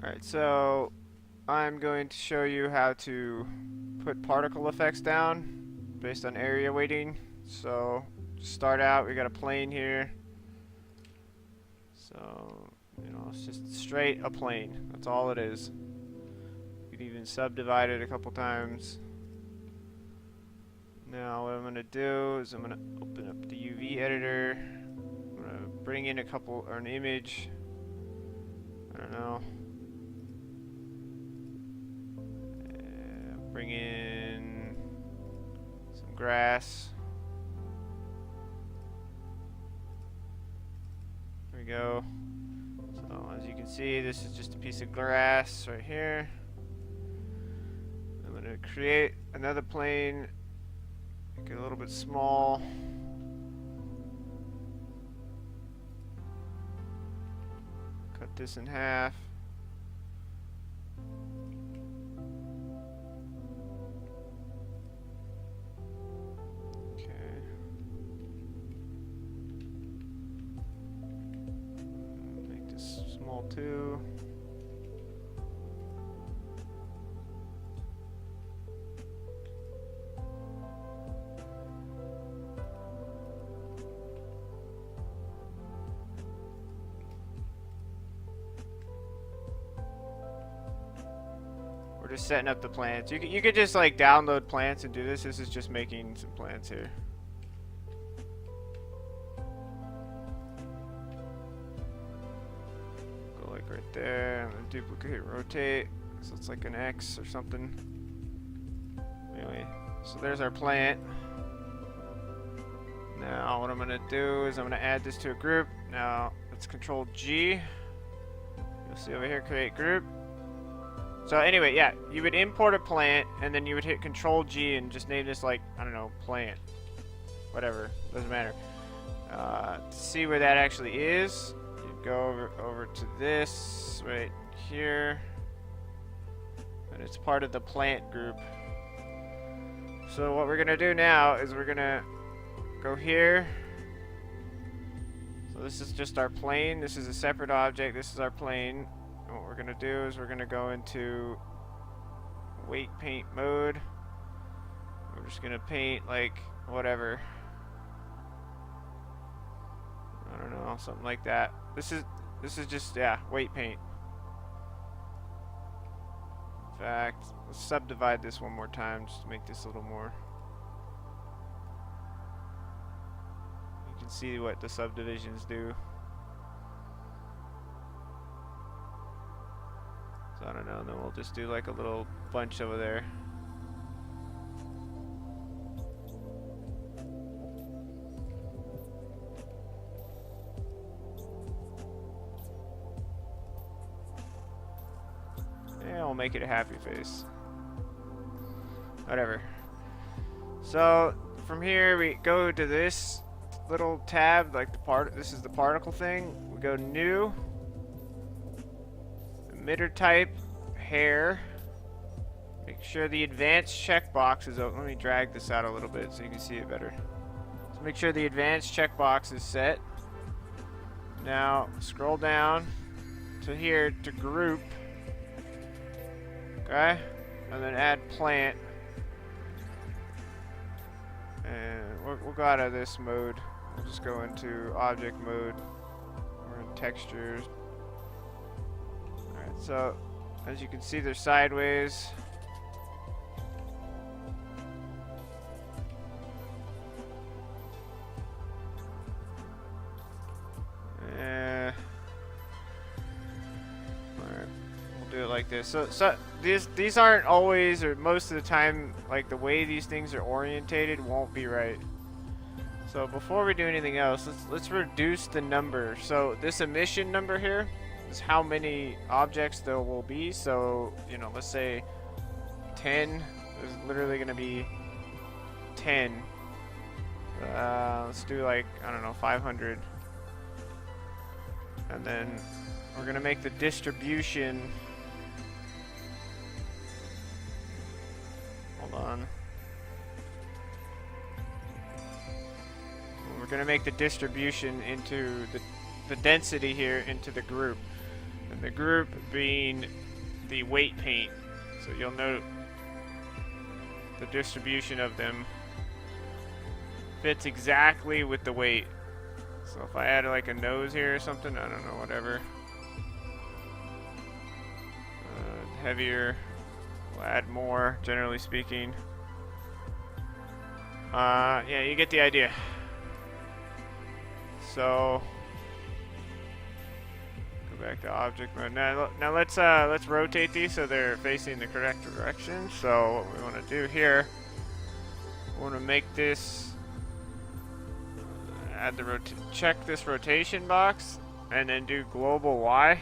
Alright, so I'm going to show you how to put particle effects down based on area weighting. So to start out, we got a plane here. So, it's just straight a plane. That's all it is. You can even subdivide it a couple times. Now what I'm going to do is I'm going to open up the UV editor. I'm going to bring in an image. I don't know. Bring in some grass. There we go. So as you can see, this is just a piece of grass right here. I'm going to create another plane, make it a little bit small. Cut this in half. Small too. We're just setting up the plants. You could just like download plants and do this. This is just making some plants here. Right there, I'm gonna duplicate, rotate, so it's like an X or something. Anyway, so there's our plant. Now what I'm gonna do is I'm gonna add this to a group. Now let's Control G. You'll see over here, create group. So anyway, yeah, you would import a plant and then you would hit Control G and just name this like, I don't know, plant. Whatever, doesn't matter. To see where that actually is, go over to this right here, and it's part of the plant group. So what we're gonna do now is we're gonna go here. So this is just our plane. This is a separate object. This is our plane. And what we're gonna do is we're gonna go into weight paint mode. We're just gonna paint like whatever. I don't know, something like that. This is just, yeah, weight paint. In fact, let's subdivide this one more time just to make this a little more. You can see what the subdivisions do. So I don't know, then we'll just do like a little bunch over there. We'll make it a happy face. Whatever. So from here we go to this little tab, like this is the particle thing. We go new, emitter type, hair. Make sure the advanced checkbox is open. Let me drag this out a little bit so you can see it better. So make sure the advanced checkbox is set. Now scroll down to here to group. Okay, and then add plant, and we'll go out of this mode. We'll just go into object mode. We're in textures. Alright, so as you can see, they're sideways. Alright, we'll do it like this. So these aren't always, or most of the time, like the way these things are orientated won't be right. So before we do anything else, let's reduce the number. So this emission number here is how many objects there will be. So let's say 10. There's literally going to be 10. Let's do like, I don't know, 500. And then we're going to make the distribution. Hold on. We're going to make the distribution into the density here into the group. and the group being the weight paint. So you'll note the distribution of them fits exactly with the weight. So if I add like a nose here or something, I don't know, whatever. Heavier, we'll add more, generally speaking. Yeah, you get the idea. So go back to object mode. Now let's rotate these so they're facing the correct direction. So what we want to do here, we want to make this add the check this rotation box and then do global Y.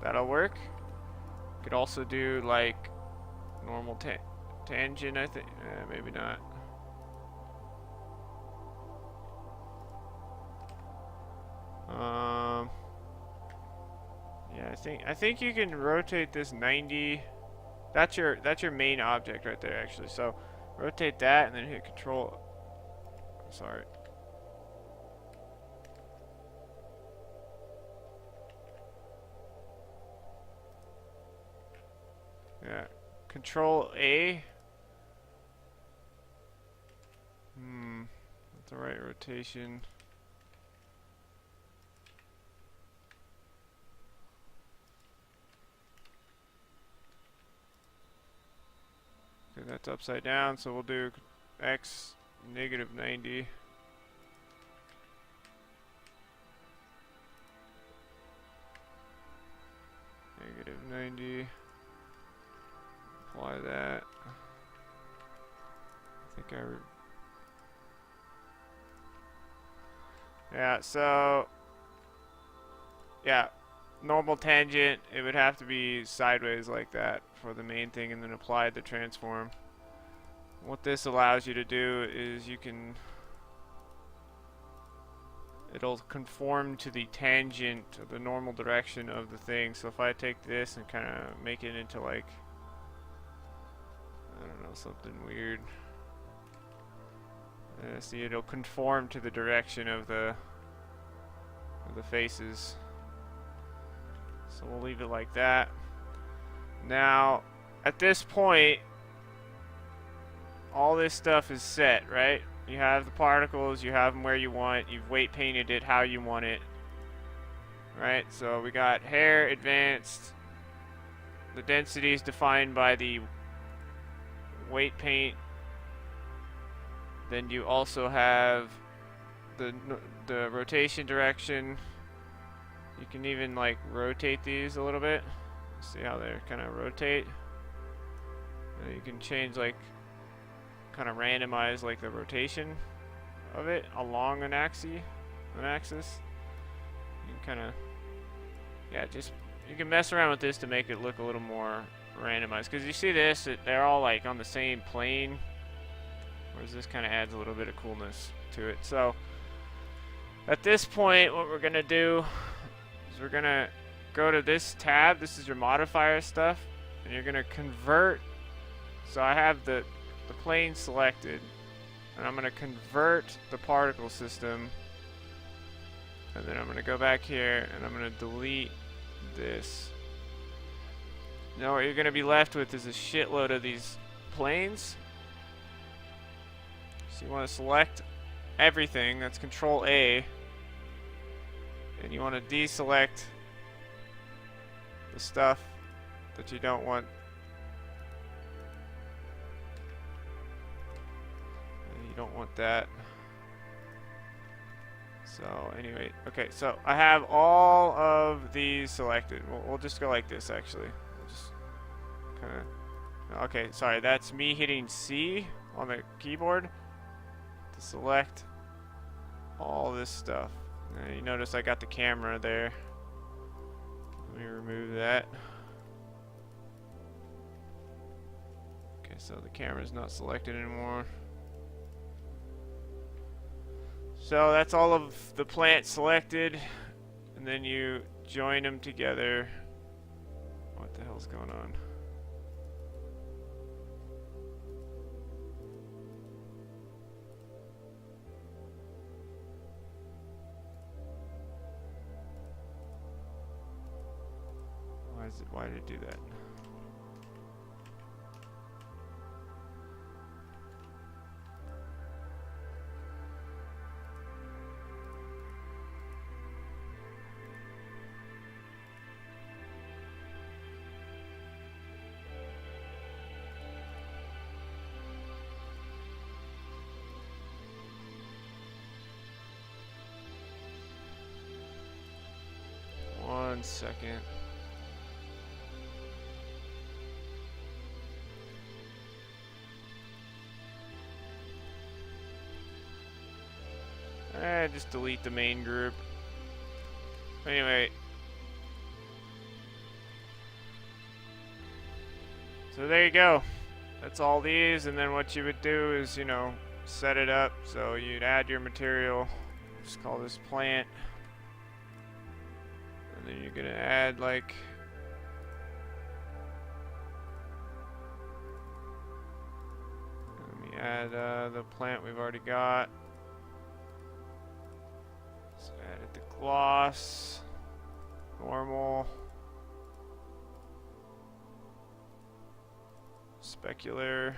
That'll work. Could also do like normal tangent, I think. Maybe not. Yeah, I think you can rotate this 90. That's your main object right there, actually. So rotate that and then hit Control. Sorry. Yeah, Control A. That's the right rotation. Okay, that's upside down, so we'll do X negative 90. Negative 90. Apply that. I think yeah, so yeah, normal tangent, it would have to be sideways like that for the main thing, and then apply the transform. What this allows you to do is it'll conform to the tangent of the normal direction of the thing. So if I take this and kind of make it into like, I don't know, something weird. See, it'll conform to the direction of the faces. So we'll leave it like that. Now, at this point, all this stuff is set, right? You have the particles, you have them where you want, you've weight painted it how you want it. Right? So we got hair advanced. The density is defined by the weight paint. Then you also have the rotation direction. You can even like rotate these a little bit. See how they kind of rotate. And you can change like kind of randomize like the rotation of it along an axis. You can kind of, yeah, just you can mess around with this to make it look a little more randomized. Because you see this, they're all like on the same plane. Whereas this kind of adds a little bit of coolness to it. So at this point, what we're gonna do is we're gonna go to this tab. This is your modifier stuff, and you're gonna convert. So I have the plane selected, and I'm gonna convert the particle system, and then I'm gonna go back here and I'm gonna delete this. Now what you're gonna be left with is a shitload of these planes. So you want to select everything, that's Control A, and you want to deselect the stuff that you don't want. And you don't want that. So anyway, okay, so I have all of these selected. We'll just go like this actually. We'll just kind of, okay, sorry, that's me hitting C on the keyboard to select all this stuff. Now you notice I got the camera there. Let me remove that. Okay, so the camera's not selected anymore. So that's all of the plants selected, and then you join them together. What the hell's going on? Why did it do that? One second. Just delete the main group. Anyway. So there you go. That's all these, and then what you would do is, you know, set it up. So you'd add your material. Just call this plant. And then you're gonna add like let me add the plant we've already got. So added the gloss, normal, specular.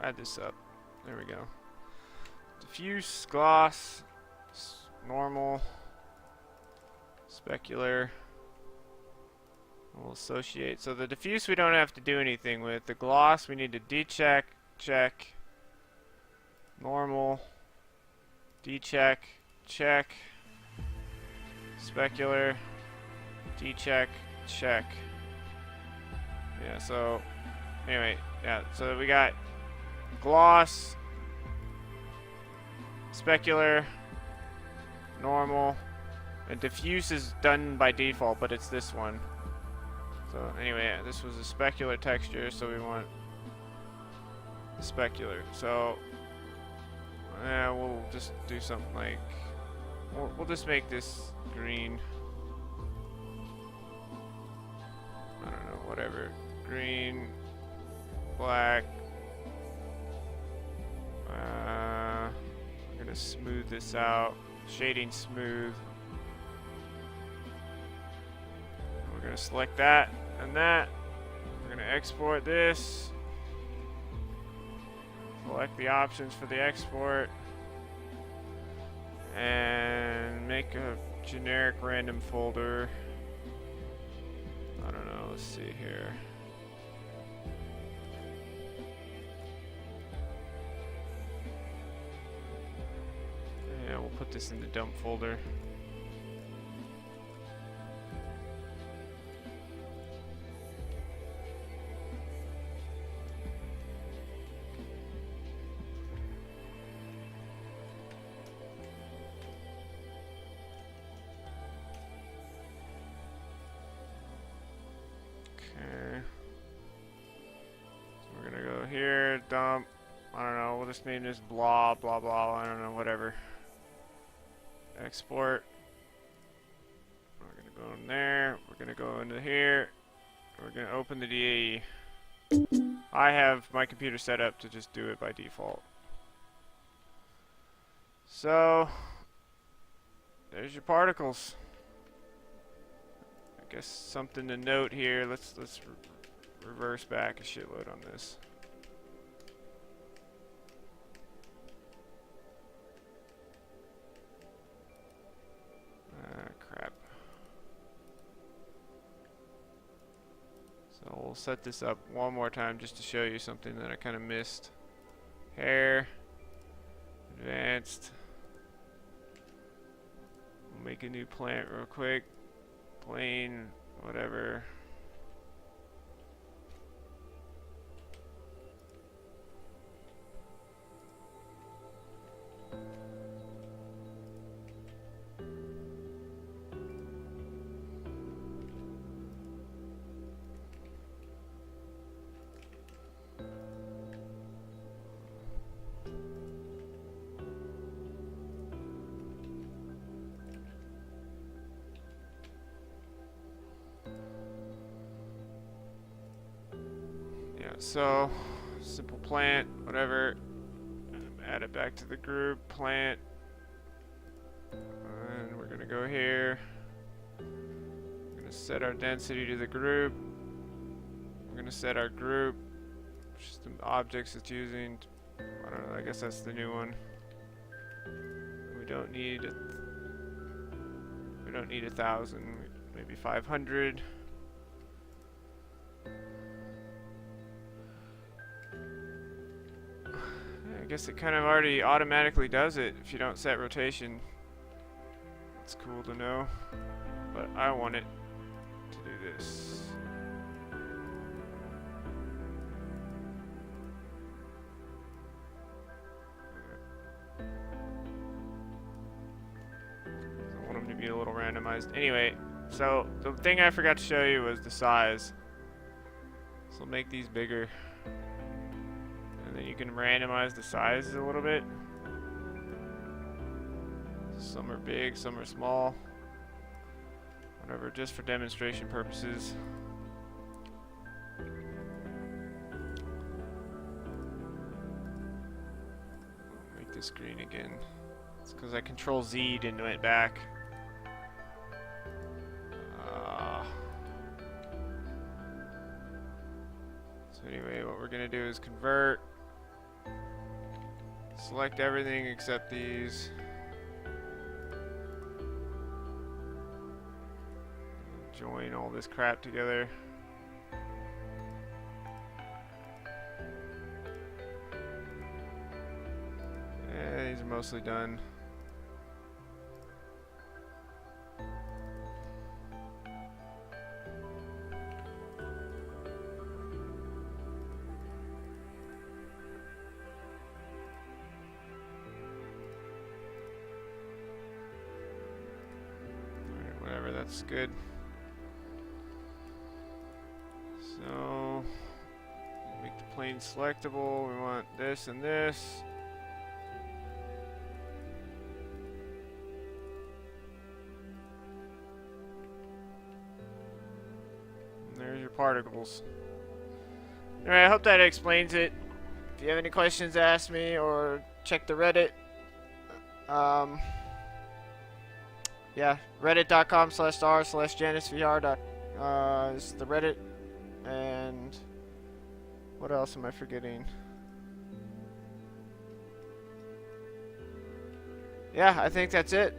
Add this up. There we go. Diffuse, gloss, normal, specular. We'll associate. So the diffuse we don't have to do anything with. The gloss we need to decheck, check, normal, decheck, check, specular, decheck, check. Yeah, so anyway, yeah, so we got gloss, specular, normal, and diffuse is done by default, but it's this one. So anyway, yeah, this was a specular texture, so we want specular. So we'll just do something like we'll just make this green. I don't know, whatever. Green, black. We're gonna smooth this out. Shading smooth. We're gonna select that and that. We're gonna export this. Select the options for the export. And make a generic random folder. I don't know, let's see here. Yeah, we'll put this in the dump folder. Okay. So we're gonna go here, dump. I don't know, we'll just name this blah, blah, blah, I don't know, whatever. Export. We're gonna go in there. We're gonna go into here. We're gonna open the DAE. I have my computer set up to just do it by default. So there's your particles. I guess something to note here. Let's reverse back a shitload on this. Crap. So we'll set this up one more time just to show you something that I kind of missed. Hair. Advanced. We'll make a new plant real quick. Plain, whatever. So, simple plant, whatever. add it back to the group, plant. And we're gonna go here. We're gonna set our density to the group. We're gonna set our group, just the objects it's using. I don't know, I guess that's the new one. We don't need 1,000, maybe 500. I guess it kind of already automatically does it if you don't set rotation. It's cool to know, but I want it to do this. I want them to be a little randomized. Anyway, so the thing I forgot to show you was the size. So we'll make these bigger. And then you can randomize the sizes a little bit. Some are big, some are small. Whatever, just for demonstration purposes. Make this green again. It's because I Control Z'd and went back. So anyway, what we're gonna do is convert. Select everything except these. Join all this crap together. Yeah, these are mostly done. Alright, whatever, that's good. So, make the plane selectable. We want this and this. And there's your particles. Alright, I hope that explains it. If you have any questions, ask me or check the Reddit. Yeah, reddit.com/r/janusvr. Is the Reddit. And what else am I forgetting? Yeah, I think that's it.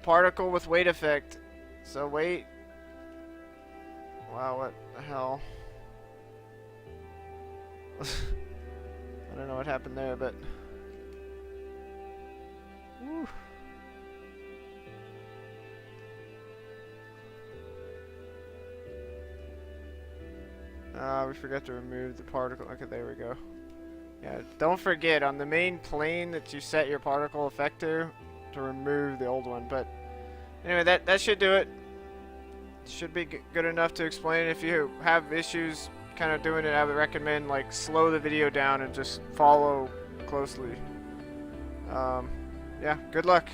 Particle with weight effect. So weight. Wow, what the hell? I don't know what happened there, but whew. We forgot to remove the particle. Okay, there we go. Yeah, don't forget on the main plane that you set your particle effect to remove the old one. But anyway, that should do it. Should be good enough to explain. If you have issues kind of doing it, I would recommend like slow the video down and just follow closely. Yeah, good luck.